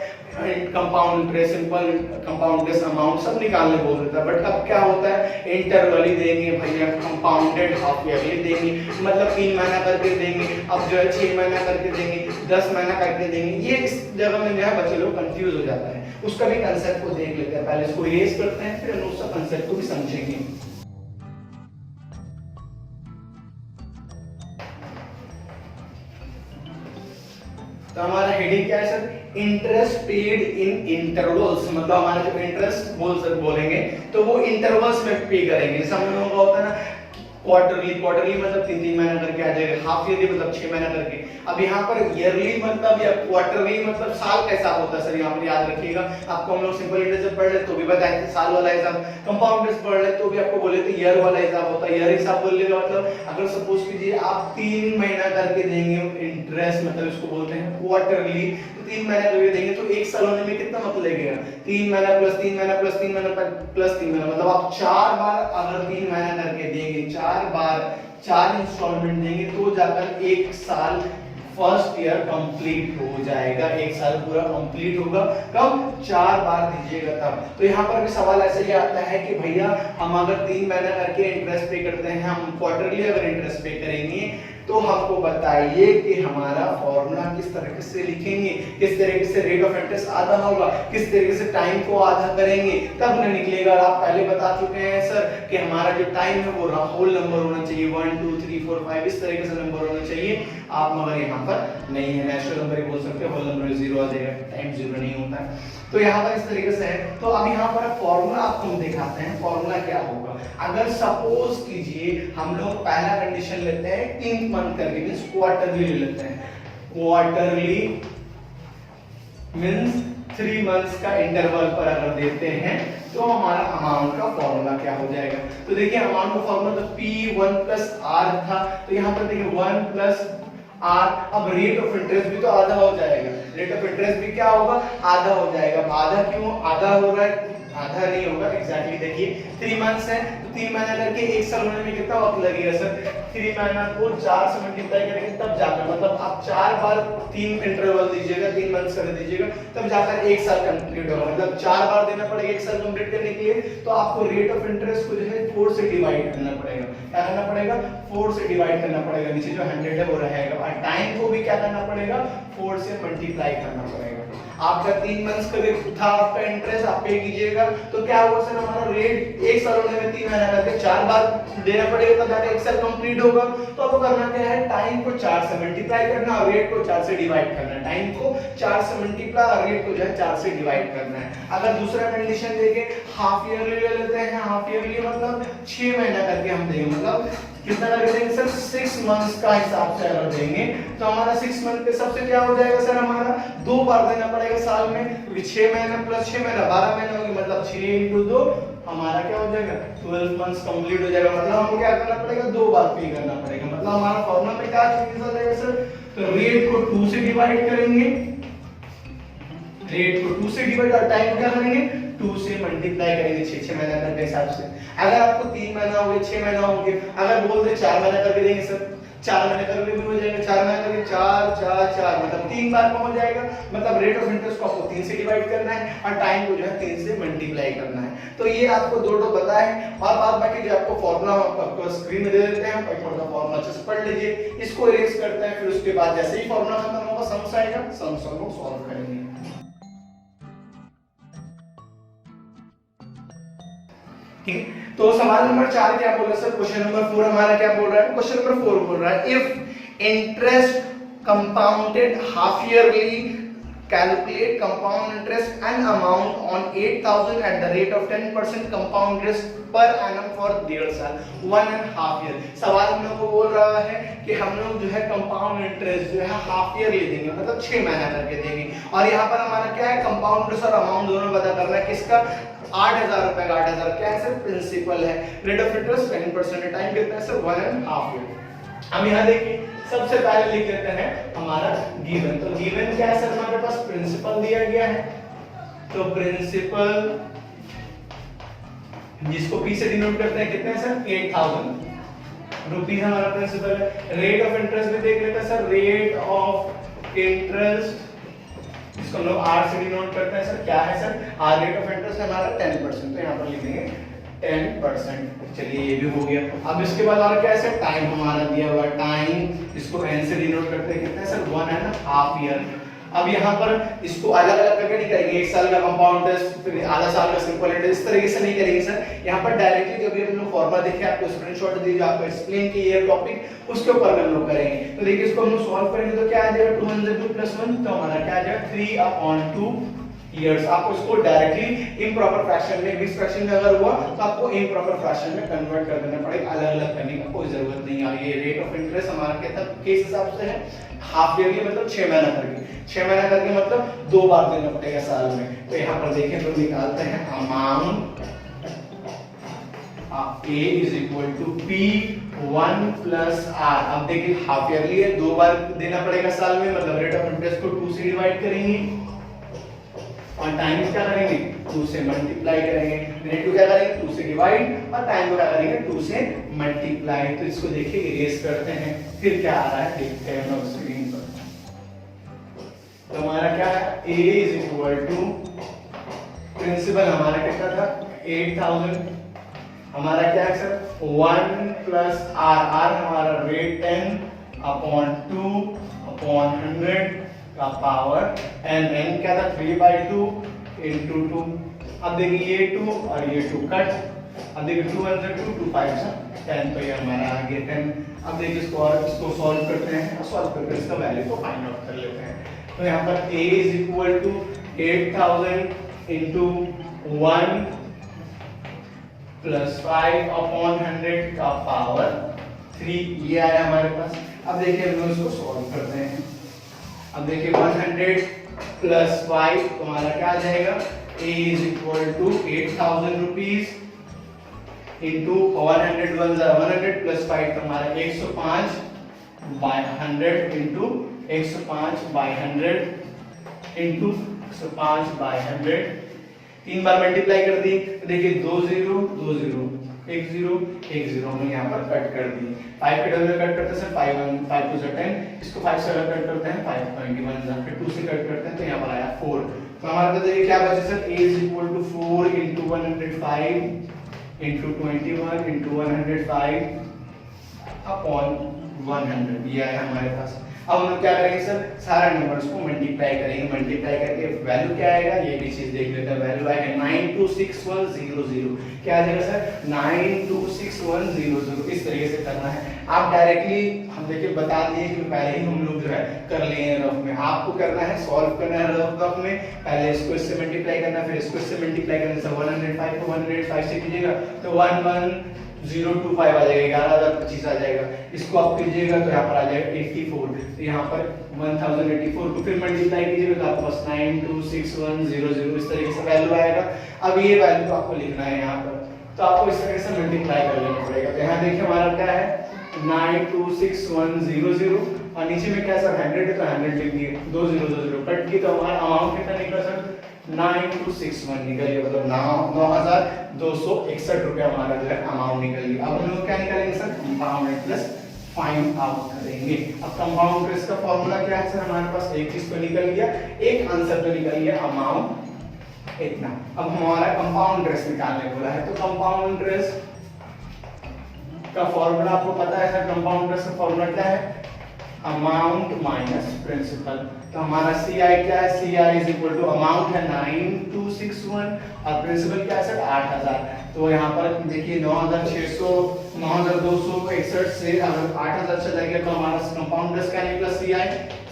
compound interest, simple compound interest amount सब निकालने बोल देता है। बट अब क्या होता है इंटरवली देंगे भैया, कंपाउंडेड हाफ ईयरली देंगे, मतलब 3 महीना करके देंगे, अब जो है 6 महीना करके देंगे, 10 महीना करके देंगे। ये इस जगह में जो है बच्चे लोग कंफ्यूज हो जाता है। उसका भी कंसेप्ट को देख लेते हैं, पहले इसको इरेज करते हैं फिर हम उसका कंसेप्ट को भी समझेंगे। तो हमारा हेडिंग क्या है sir, interest paid in intervals, मतलब हमारा जो इंटरेस्ट बोलेंगे तो वो इंटरवल्स में पे करेंगे। जैसे हम लोगों का होता है ना क्वार्टरली मतलब 3-3 महीना करके आ जाएगा, हाफ ईयरली मतलब 6 महीना करके। अब यहाँ पर ईयरली मतलब या क्वार्टरली मतलब साल का हिसाब होता है सर, यहाँ पर याद रखिएगा। आपको हम लोग सिंपल इंटरेस्ट जब पढ़ रहे तो भी बताए थे साल वाला हिसाब, कंपाउंड इंटरेस्ट पढ़ रहे तो भी आपको बोले थे ईयर वाला हिसाब होता है। ईयर हिसाब बोलिएगा मतलब अगर सपोज कीजिए आप 3 महीना करके देंगे इंटरेस्ट, मतलब इसको बोलते हैं क्वार्टरली, तो 3 महीना करके देंगे तो एक साल होने में कितना वक्त लगेगा, 3 महीना प्लस 3 महीना प्लस 3 महीना प्लस 3 महीना, मतलब आप 4 बार अगर 3 महीना करके देंगे, 4 बार 4 इंस्टॉलमेंट देंगे तो जाकर एक साल फर्स्ट ईयर कंप्लीट हो जाएगा। एक साल पूरा कंप्लीट होगा कब, 4 बार दीजिएगा तब। तो यहाँ पर भी सवाल ऐसे ही आता है कि भैया हम अगर 3 महीना करके इंटरेस्ट पे करते हैं, हम क्वार्टरली अगर इंटरेस्ट पे करेंगे तो हमको बताइए कि हमारा फॉर्मूला किस तरीके से लिखेंगे, किस तरीके से रेट ऑफ इंटरेस्ट आधा होगा, किस तरीके से टाइम को आधा करेंगे, तब न निकलेगा। आप पहले बता चुके हैं सर कि हमारा जो टाइम है वो होल नंबर होना चाहिए, 1 2 3 4 5 इस तरीके से नंबर होना चाहिए। आप मगर यहाँ पर नहीं है, नेचुरल नंबर ही बोल सकते हैं, होल नंबर 0 आ जाएगा, टाइम 0 नहीं होता है। तो यहाँ पर इस तरीके से है। तो अब यहाँ पर फॉर्मूला आपको हम दिखाते हैं, फॉर्मूला क्या होगा। अगर सपोज कीजिए हम लोग पहला कंडीशन लेते हैं 3 मंथ करके, मींस क्वार्टरली ले लेते हैं, क्वार्टरली मींस 3 मंथ्स का इंटरवल पर अगर देते हैं तो हमारा अमाउंट का फॉर्मूला क्या हो जाएगा। तो देखिए अमाउंट का फॉर्मूला तो P1 प्लस R था, तो यहाँ पर देखिए 1 प्लस R। अब रेट ऑफ इंटरेस्ट भी तो आधा हो जाएगा, रेट ऑफ इंटरेस्ट भी क्या होगा, आधा हो जाएगा। आधा क्यों आधा हो रहा है, आधा नहीं होगा एग्जैक्टली। देखिए 3 मंथ्स है तो 3 महीना करके एक साल होने में कितना वक्त लगेगा सर, 3 महीना को 4 से मल्टीप्लाई करेंगे तब जाकर, मतलब आप 4 बार 3 इंटरवल दीजिएगा, 3 मंथ्स कर दीजिएगा तब जाकर एक साल कंप्लीट होगा। मतलब 4 बार देना पड़ेगा एक साल कंप्लीट करने के लिए। तो आपको रेट ऑफ इंटरेस्ट को जो है 4 से डिवाइड करना पड़ेगा। क्या करना पड़ेगा, 4 से डिवाइड करना पड़ेगा, नीचे जो 100 है वो रहेगा। और टाइम को भी क्या करना पड़ेगा, 4 से मल्टीप्लाई करना पड़ेगा। आपका 3 मंथ्स का था आपका इंटरेस्ट, आप पे कीजिएगा तो क्या होगा सर, हमारा रेट एक साल होने में 3 महीना करके 4 बार देना पड़ेगा तब जाकर एक साल कंप्लीट होगा। तो आपको करना क्या है, टाइम को 4 से मल्टीप्लाई करना और रेट को 4 से डिवाइड करना है। टाइम को 4 से मल्टीप्लाई और रेट को जो है 4 से डिवाइड करना है। अगर दूसरा कंडीशन देखें, हाफ ईयरली ले लेते हैं। हाफ ईयरली मतलब 6 महीना करके हम देंगे, मतलब कितना करके देंगे सर, 6 मंथ्स का हिसाब से अगर देंगे तो हमारा 6 मंथ के हिसाब से क्या हो जाएगा सर, हमारा 2 बार देना पड़ेगा साल में, क्योंकि 6 महीना प्लस 6 महीना 12 महीना होगी, मतलब 6 into 2 हमारा क्या हो जाएगा, 12 मंथ्स कंप्लीट हो जाएगा। मतलब हमको क्या करना पड़ेगा, 2 बार पे करना पड़ेगा। मतलब हमारा फॉर्मूला में क्या चेंजेस हो जाएगा सर, तो रेट को 2 से डिवाइड करेंगे, रेट को 2 से डिवाइड और टाइम को क्या करेंगे, 2 से मल्टीप्लाई करेंगे 6 महीना करके हिसाब से। अगर आपको 3 महीना हो गया, 6 महीना हो गया, अगर बोल दे 4 महीना करके देंगे सर, 4 महीने करके भी हो जाएगा, 4 महीने करके 4 4 4 मतलब 3 बार में हो जाएगा। मतलब रेट ऑफ इंटरेस्ट को आपको 3 से डिवाइड करना है और टाइम को जो है 3 से मल्टीप्लाई करना है। तो ये आपको दो पता है। और बाद बाकी जो आपको फॉर्मूला आपको स्क्रीन में दे देते हैं, आप एक बार फॉर्मूला अच्छे से पढ़ लीजिए, इसको इरेज करते हैं, फिर उसके बाद जैसे ही फॉर्मूला खत्म होगा सम्स आएगा, सम्स हम लोग सॉल्व करेंगे। ठीक, तो सवाल नंबर 4 क्या बोल रहा है सर, क्वेश्चन नंबर 4 हमारा क्या बोल रहा है, क्वेश्चन नंबर 4 बोल रहा है if interest compounded half yearly calculate compound interest and amount on 8000 at the rate of 10% compound interest per annum for 1.5 साल 1.5 ईयर। सवाल हम लोग को बोल रहा है कि हम लोग जो है कंपाउंड इंटरेस्ट जो है हाफ ईयर ले देंगे, मतलब 6 महीना करके देंगे। और यहाँ पर हमारा क्या है, कंपाउंड इंटरेस्ट और अमाउंट दोनों पता करना है, किसका, 8000 रुपए का। 8000 क्या है सर, प्रिंसिपल है। रेट ऑफ इंटरेस्ट 10%, टाइम कितना है सर, 1.5 ईयर। हम यहाँ देखिए सबसे पहले लिख देते हैं हमारा गिवन। तो गिवन क्या है सर, हमारे पास प्रिंसिपल दिया गया है, तो प्रिंसिपल जिसको P से डिनोट करते हैं कितने सर, 8000 रुपीस हमारा प्रिंसिपल है। रेट ऑफ इंटरेस्ट भी देख लेते हैं सर, रेट ऑफ इंटरेस्ट जिसको हम लोग R से डिनोट करते हैं सर, क्या है sir, R rate of interest हमारा 10%, तो यहाँ पर लिख देंगे 10%। चलिए ये भी हो गया। अब इसके बाद और क्या है सर, टाइम हमारा दिया हुआ टाइम, इसको N से डिनोट करते हैं कितने सर, 1.5 ईयर। अब यहाँ पर इसको अलग अलग करके नहीं करेंगे, एक साल का कंपाउंड इंटरेस्ट फिर आधा साल का सिंपल इंटरेस्ट, इस तरीके से नहीं करेंगे सर। यहाँ पर डायरेक्टली जब हम लोग फॉर्मूला देखे आपको स्क्रीनशॉट दीजिए, आपको एक्सप्लेन किए ये टॉपिक, उसके ऊपर हम लोग करेंगे। तो देखिए इसको हम लोग सॉल्व करेंगे तो क्या आ जाएगा 2 1 2 + 1, तो हमारा क्या आ जाएगा 3/2 ईयर्स। आपको इसको डायरेक्टली इम्प्रॉपर फ्रैक्शन में, मिक्स फ्रैक्शन में अगर हुआ तो आपको इम्प्रॉपर फ्रैक्शन में कन्वर्ट कर देना पड़ेगा, अलग अलग करने की कोई जरूरत नहीं है। ये रेट ऑफ इंटरेस्ट हमारा कितना किस हिसाब से है, हाफ ईयरली मतलब 6 महीना करके, 6 महीना करके मतलब 2 बार देना पड़ेगा साल में। तो यहाँ पर देखें तो निकालते हैं अमाउंट A = P1 + R। अब देखिए हाफ ईयरली है, 2 बार देना पड़ेगा साल में, मतलब रेट ऑफ इंटरेस्ट को 2 से डिवाइड करेंगे और टाइम को क्या करेंगे 2 से मल्टीप्लाई करेंगे। मिनट को क्या करेंगे 2 से डिवाइड और टाइम को क्या करेंगे 2 से मल्टीप्लाई। तो इसको देखिए इरेज करते हैं, फिर क्या आ रहा है देखते हैं हम स्क्रीन पर। तो हमारा क्या है A = प्रिंसिपल हमारा कितना था 8000, हमारा क्या है सर 1 + R, R हमारा रेट 10/2/100 का पावर n, n क्या था 3/2 × 2। अब देखिए ये 2 और ये 2 कट, अब देखिए 2 1 2 2 5 10, तो ये हमारा आ गया 10। अब देखिए इसको और इसको सॉल्व करते हैं, सॉल्व करके इसका वैल्यू को फाइंड आउट कर लेते हैं। तो यहाँ पर A = 8000 × 1 + 5/100 का पावर 3, ये आया हमारे पास। अब देखिए हम इसको सॉल्व करते हैं। अब देखिए 100 + 5 तो हमारा क्या आ जाएगा A = 8000 रुपीस इंटू 100 + 5 तो हमारा 105/100 इंटू 105/100 इंटू 105/100, 3 बार मल्टीप्लाई कर दी। तो देखिए 2 0 2 0 1 0 1 0 हमने यहाँ पर कट कर दी। 5 के डबल में कट करते हैं 5 1 5 2 10, इसको 5 से अलग कट करते हैं 5/21, फिर 2 से कट करते हैं तो यहाँ पर आया 4। तो हमारे पास देखिए क्या बचा सर A = 4 × 105 × 21 × 105/100, ये आया हमारे पास। अब हम लोग क्या करेंगे सर सारा नंबर्स को मल्टीप्लाई करेंगे, मल्टीप्लाई करके वैल्यू क्या आएगा ये भी चीज देख लेते हैं। वैल्यू आएगा 926100, क्या आ जाएगा सर 926100। इस तरीके से करना है। आप डायरेक्टली हम देखिए बता दिए कि पहले ही हम लोग जो है कर लिए हैं रफ में, आपको करना है सॉल्व करना है रफ में, पहले इसको इससे मल्टीप्लाई करना है फिर इसको इससे मल्टीप्लाई करना है। 105 को 105 से कीजिएगा तो 11025 आ जाएगा, 11025 आ जाएगा। इसको आप कीजिएगा तो यहाँ पर आ जाएगा 84, तो यहाँ पर 1084 को फिर मल्टीप्लाई कीजिएगा तो आपके पास 926100, इस तरीके से वैल्यू आएगा। अब ये वैल्यू आपको लिखना है यहाँ पर, तो आपको इस तरीके से मल्टीप्लाई कर लेना पड़ेगा। तो यहाँ देखिए हमारा क्या है 926100 और नीचे में क्या सर 100 है तो 100 लिख दिए, 2020 कट की तो हमारा अमाउंट कितना निकला सर 9261 निकल गया, मतलब 9261 रुपया हमारा जो है अमाउंट निकल गया। अब हम लोग क्या निकालेंगे sir compound interest find out करेंगे। अब कंपाउंड इंटरेस्ट का फॉर्मूला क्या है सर हमारे पास एक चीज तो निकल गया, एक आंसर तो निकल गया अमाउंट इतना। अब हमारा कंपाउंड इंटरेस्ट निकालने बोला है, तो कंपाउंड इंटरेस्ट का फॉर्मूला आपको पता है सर, कंपाउंड इंटरेस्ट का फॉर्मूला क्या है अमाउंट माइनस प्रिंसिपल। तो हमारा CI क्या है, CI = अमाउंट है 9261 और प्रिंसिपल क्या है सर 8000। तो यहाँ पर देखिए 9600 9261 से अगर 8000 चला गया तो हमारा कंपाउंड इंटरेस्ट क्या निकला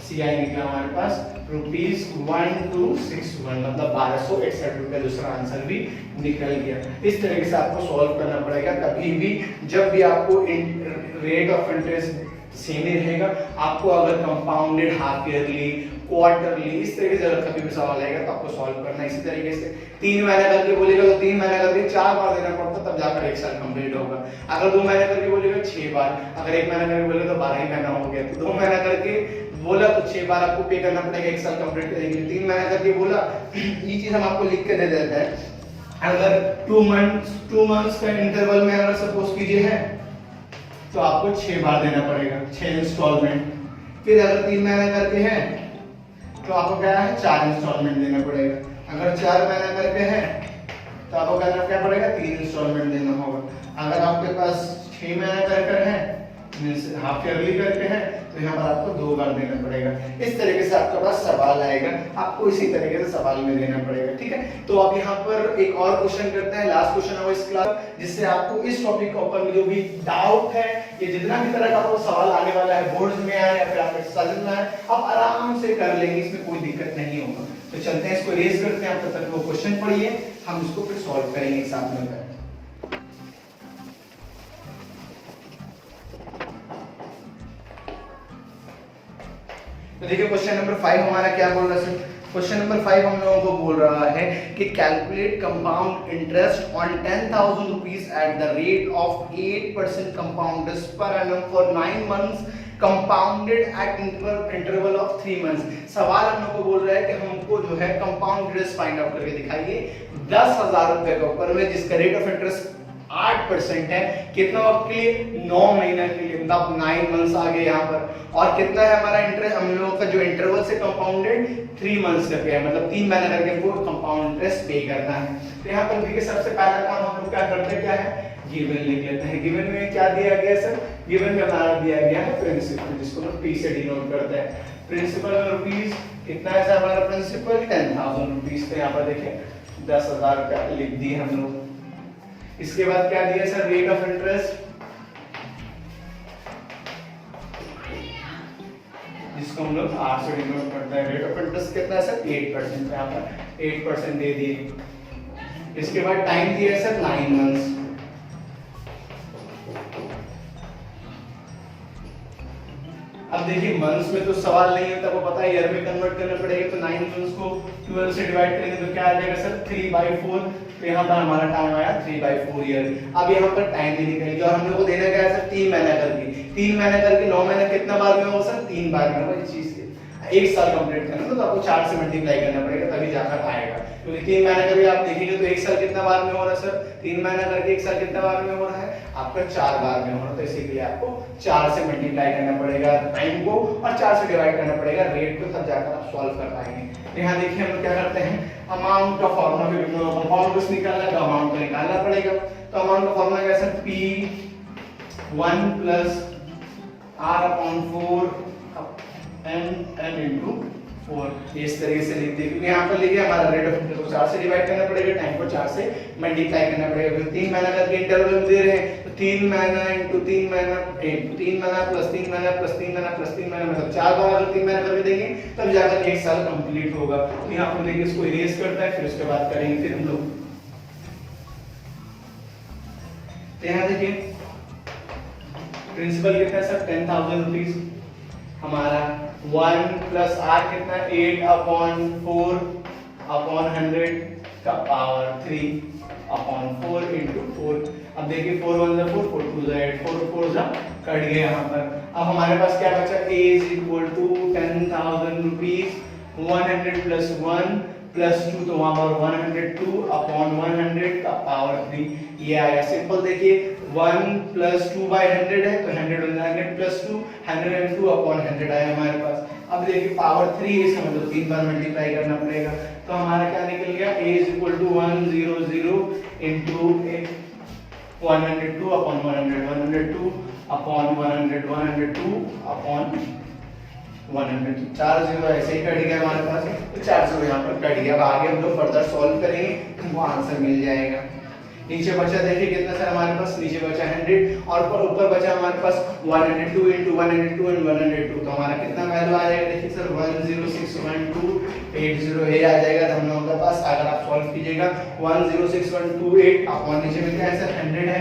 CI निकला हमारे पास ₹1261, मतलब 1261 रुपया। दूसरा आंसर भी निकल गया। इस तरीके से आपको सॉल्व करना पड़ेगा। कभी भी जब भी आपको रेट ऑफ इंटरेस्ट सेम ही रहेगा, आपको अगर कंपाउंडेड हाफ ईयरली क्वार्टरली इस तरीके से अगर कभी भी सवाल आएगा तो आपको सॉल्व करना है इसी तरीके से। 3 महीने करके बोलेगा तो 3 महीने करके 4 बार देना पड़ता तब जाकर 1 साल कंप्लीट होगा। अगर 2 महीने करके बोलेगा 6 बार, अगर 1 महीना करके बोलेगा तो 12 ही महीना हो गया। तो 2 महीना करके बोला तो 6 बार आपको पे करना पड़ेगा, 1 साल कंप्लीट करेंगे। 3 महीना करके बोला ये चीज हम आपको लिख के दे देते हैं। अगर 2 मंथ्स का इंटरवल में अगर सपोज कीजिए है तो आपको 6 बार देना पड़ेगा, 6 इंस्टॉलमेंट। फिर अगर 3 महीने करके है तो आपको क्या है 4 इंस्टॉलमेंट देना पड़ेगा। अगर 4 महीने करके है तो आपको क्या पड़ेगा 3 इंस्टॉलमेंट देना होगा। अगर आपके पास 6 महीने कर है हाफ ईयरली करके है तो यहाँ पर आपको 2 बार देना पड़ेगा। इस तरीके से आपके पास सवाल आएगा, आपको इसी तरीके से सवाल में देना पड़ेगा, ठीक है। तो अब यहाँ पर एक और क्वेश्चन करते हैं, लास्ट क्वेश्चन है वो इस क्लास, जिससे आपको इस टॉपिक के ऊपर जो भी डाउट है, ये जितना भी तरह का आपको सवाल आने वाला है, बोर्ड्स में आए या फिर आपको एक्सरसाइज में आए, आप आराम से कर लेंगे, इसमें कोई दिक्कत नहीं होगा। तो चलते हैं, इसको रेज करते हैं, आप तब तक वो क्वेश्चन पढ़िए, हम इसको फिर सॉल्व करेंगे साथ में। तो देखिए क्वेश्चन नंबर 5 हमारा क्या बोल रहा है। क्वेश्चन नंबर 5 हम लोगों को बोल रहा है कि calculate compound interest on 10,000 rupees at the rate of 8% compound per annum for 9 months compounded eight interval of 3 months. सवाल हम लोग को बोल रहा है कि हमको जो है कंपाउंड इंटरेस्ट फाइंड आउट करके दिखाइए 10,000 रुपए के ऊपर में, जिसका रेट ऑफ इंटरेस्ट 8% है, कितना वक्त के लिए, 9 महीना के लिए, मतलब 9 मंथ्स आ गए यहाँ पर। और कितना है हमारा इंटरेस्ट, हम लोगों का जो इंटरवल से कंपाउंडेड 3 मंथ्स का है, मतलब 3 महीने करके हमको कंपाउंड इंटरेस्ट पे करना है। तो यहाँ पर देखिए सबसे पहला काम हम लोग क्या करते हैं, क्या है, गिवन लिख लेते हैं। गिवन में क्या दिया गया सर, गिवन में हमारा दिया गया है प्रिंसिपल, जिसको हम पी से डिनोट करते हैं। प्रिंसिपल रुपीस कितना है सर हमारा प्रिंसिपल, 10,000 रुपीस। तो यहाँ पर देखिए 10,000 का लिख दिए हम लोग। इसके बाद क्या दिया सर, रेट ऑफ इंटरेस्ट, जिसको हम लोग 8 से डिनोट करते हैं। रेट ऑफ इंटरेस्ट कितना है सर, 8%, यहाँ पर 8% दे दिए। इसके बाद टाइम दिया है सर 9 मंथ्स। अब देखिए मंथ्स में तो सवाल नहीं होता, वो पता है, ईयर में कन्वर्ट करना पड़ेगा। तो 9 मंथ्स को 12 से डिवाइड करेंगे तो क्या आ जाएगा सर, 3/4। तो यहाँ पर हमारा टाइम आया 3/4 ईयर। अब यहाँ पर टाइम भी निकलेगी और हम लोग को देना क्या है सर, 3 महीना करके। 3 महीना करके 9 महीना कितना बार में होगा सर, 3 बार में होगा। इस चीज के 1 साल कंप्लीट करना तो आपको 4 से मल्टीप्लाई करना पड़ेगा, तभी जाकर आएगा। क्योंकि 3 महीना का भी आप देखेंगे तो 1 साल कितना बार में हो रहा है सर, 3 महीना करके 1 साल कितना बार में हो रहा है आपका, 4 बार में हो रहा है। तो इसीलिए आपको 4 से मल्टीप्लाई करना पड़ेगा टाइम को और 4 से डिवाइड करना पड़ेगा रेट को, तब जाकर आप सॉल्व कर पाएंगे। यहाँ देखिए हम लोग क्या करते हैं, अमाउंट का फॉर्मूला, फिर कंपाउंड कुछ निकालना तो अमाउंट को निकालना पड़ेगा। तो अमाउंट का फॉर्मूला क्या sir, P1 + R/4 n into 4। इस तरीके से लिख दिए, क्योंकि यहाँ पर लिखिए हमारा रेट ऑफ इंटरेस्ट को 4 से डिवाइड करना पड़ेगा, टाइम को 4 से मल्टीप्लाई करना पड़ेगा। क्योंकि 3 महीना करके इंटरवल में दे रहे हैं, तो 3 महीना इंटू 3 महीना, 3 महीना प्लस 3 महीना प्लस 3 महीना प्लस 3 महीना, मतलब 4 बार अगर 3 महीना करके देंगे तब जाकर 1 साल कंप्लीट होगा। तो यहाँ पर देखिए इसको इरेज करता है, फिर उसके बाद करेंगे फिर हम लोग। तो यहाँ देखिए प्रिंसिपल कितना है सर, 10,000 रुपीज। हमारा 1 + R कितना, 8/4/100 का पावर 3/4 into 4। अब देखिए 4 1 = 4, 4 2 = 8, 4 4 = कट गए यहाँ पर। अब हमारे पास क्या बचा, A = 10,000 रुपीज, 100 + 1 + 2, तो वहां पर 102/100 का पावर 3, ये आया। सिंपल देखिए 1 + 2/100 है तो 100 + 2, 102/100 आया हमारे पास। अब देखिए पावर 3 है, इसका मतलब 3 बार मल्टीप्लाई करना पड़ेगा। तो हमारा क्या निकल गया, A = 100 into 102/100, 102/100, 102/100, 4 0 ऐसे ही कट गया हमारे पास। तो 4 0 यहाँ पर कट गया। अब आगे हम लोग फर्दर सॉल्व करेंगे, हमको आंसर मिल जाएगा। नीचे बचा देखिए कितना सर हमारे पास, नीचे बचा 100 और ऊपर बचा हमारे पास 102 into 102 and 102। तो हमारा कितना वैल्यू आ जाएगा, देखिए सर 1061280 ये आ जाएगा। तो हम लोगों के पास अगर आप सॉल्व कीजिएगा 1061228 अपॉन नीचे में क्या है सर 100 है,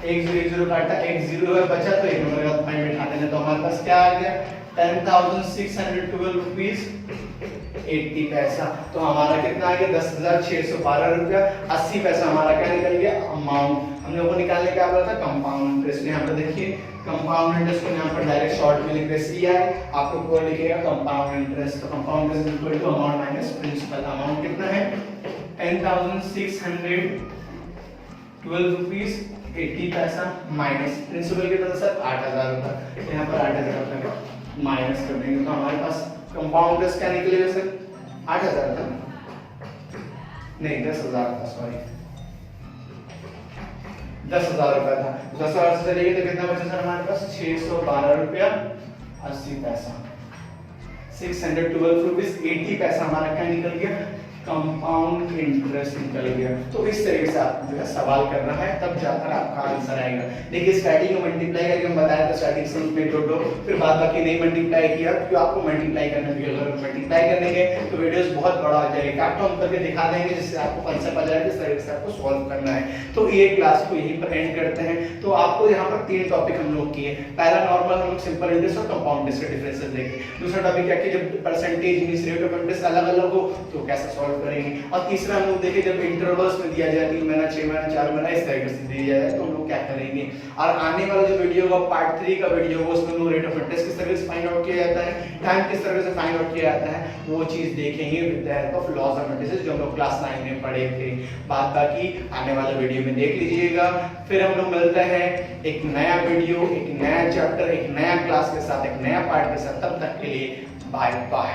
1 0 1 0 काटा, 1 0 है बचा तो 1 नंबर का पॉइंट बिठा देना। तो हमारे पास क्या आ गया, 10,612 रुपीस 80 पैसा। तो हमारा कितना आ गया, 10,612 रुपया 80 पैसा हमारा क्या निकल गया, अमाउंट। हम लोगों को निकालने क्या बोला था, कंपाउंड इंटरेस्ट। यहाँ पर देखिए कंपाउंड इंटरेस्ट को यहाँ पर डायरेक्ट शॉर्ट में लिख दे CI, आपको कोड लिखेगा कंपाउंड इंटरेस्ट। तो compound interest equal to amount minus principal. Amount कितना है 10,612 रुपीस 80 पैसा माइनस प्रिंसिपल कितना था सर 8,000 रुपया। यहाँ पर 8,000 रुपया माइनस कर देंगे तो हमारे पास कंपाउंड इंटरेस्ट क्या निकलेगा सर, 8,000 था नहीं 10,000 था, सॉरी 10,000 रुपया था। 10,000 से चलेगी तो कितना बचा सर हमारे पास 612 रुपया 80 पैसा, 612 रुपीज 80 पैसा हमारा क्या निकल गया, कंपाउंड इंटरेस्ट निकल गया। तो इस तरीके से आपको जो है सवाल करना है, तब जाकर आपका आंसर आएगा। देखिए स्टार्टिंग में मल्टीप्लाई करके हम बताया था स्टार्टिंग से उसमें दो फिर बाद बाकी नहीं मल्टीप्लाई किया, क्योंकि आपको मल्टीप्लाई करना है। अगर मल्टीप्लाई करने के तो वीडियोस बहुत बड़ा हो जाएगा, काट हम करके दिखा देंगे जिससे आपको कंसेप्ट आ जाएगा किस तरीके से आपको सॉल्व करना है। तो ये क्लास को यहीं पर एंड करते हैं। तो आपको यहाँ पर 3 टॉपिक हम लोग किए। पहला नॉर्मल हम लोग सिंपल इंटरेस्ट और कंपाउंड इंटरेस्ट के डिफरेंसेस देखे। दूसरा टॉपिक क्या कि जब percentage means rate of interest अलग अलग हो तो कैसे सॉल्व करेंगे। और तीसरा हम लोग देखे जब इंटरवल्स में दिया जाए 3 महीना 6 महीना 4 महीना इस तरीके से दिया जाए तो हम लोग क्या करेंगे। और आने वाला जो वीडियो होगा पार्ट 3 का वीडियो होगा, उसमें हम लोग रेट ऑफ इंटरेस्ट किस तरीके से फाइंड आउट किया जाता है, टाइम किस तरीके से फाइंड आउट किया जाता है, वो चीज देखेंगे with the help of laws of matrices जो हम लोग क्लास 9 में पढ़े थे। बाद बाकी आने वाले वीडियो में देख लीजिएगा। फिर हम लोग मिलते हैं एक नया वीडियो, एक नया चैप्टर, एक नया क्लास के साथ, एक नया पार्ट के साथ। तब तक के लिए बाय बाय।